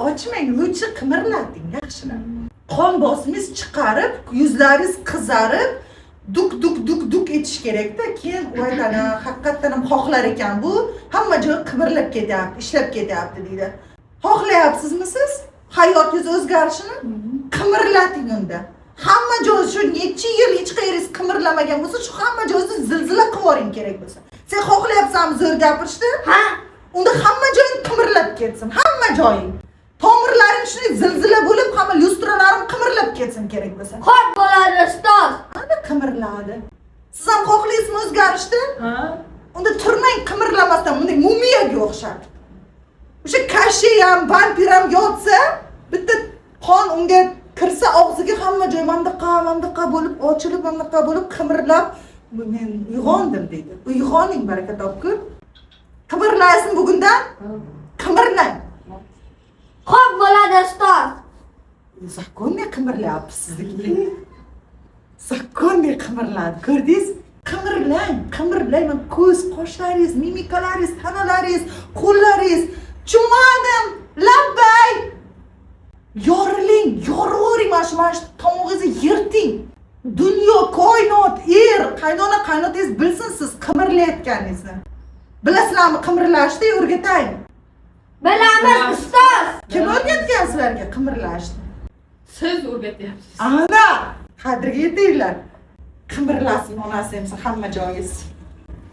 ochmang, lutchi qimirlating, yaxshilab. Qon bosimingiz chiqarib, yuzlaringiz qizarib, duk etish kerak-da. Keyin u aytadi, haqiqatan ham xohlar ekan bu, hamma joy qimirlab ketyapti, ishlab ketyapti deydi. Xohlayapsizmi siz hayotingiz o'zgarishini? Qimirlating unda. Hamma joy shu necha yil hech qayeringiz qimirlamagan bo'lsa, shu hamma joyni zilzila qilib yuboring kerak bo'lsa. Sen xohlayapsanmi zo'r gapirishni? Ha. Unda hamma joying qimirlab ketsin, hamma joying. Tomirlaring shunday zilzila bo'lib, hamma lyustralarim qimirlab ketsin kerak bo'lsa. Xo'p bo'ladi ustoz. Ana qimirladi. Siz ham xohlaysizmi o'zgarishni? Ha? Unda turmang qimirlamasdan, bunday mumiyaga o'xshab. O'sha kashi ham, vampir ham yotsa, bitta qon unga kirsa og'ziga hamma joy mandaqa bo'lib, ochilib, mandaqa bo'lib qimirlab, men uyg'ondim deydi. Uyg'oning, baraka topkur. Qimirlaysin bugundan? Qimirlang. Xo'p bo'ladi ustoz. Zakonniy qimirlayapti sizniki. Zakonniy qimirladi. Ko'rdingiz? Qimirlang. Ko'z, qoshlaringiz, mimikalaringiz, tanalaringiz, qo'llaringiz. Chumadim, labbay. Yoriling, yoravering, mana shu tomog'ingizni yirting. Dunyo, koinot, qaynotangiz bilsin siz qimirlayotganingizni. Bilasizlarmi qimirlashni o'rgataymi? Bilamiz ustoz. Kim o'rgatgan sizlarga qimirlashni? Siz o'rgatyapsiz. Ana, qadriga yetinglar. Qimirlasin onasi ham hamma joyingiz.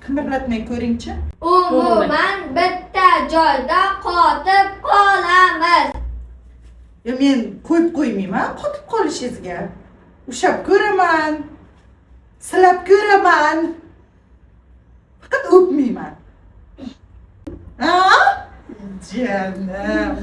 Qimirlatmay ko'ringchi. Umuman bitta joyda qotib qolamiz. Ya men qo'yib qo'ymayman qotib qolishingizga. Ushab ko'raman. Silab ko'raman. Faqat o'pmayman. Ha? Canım.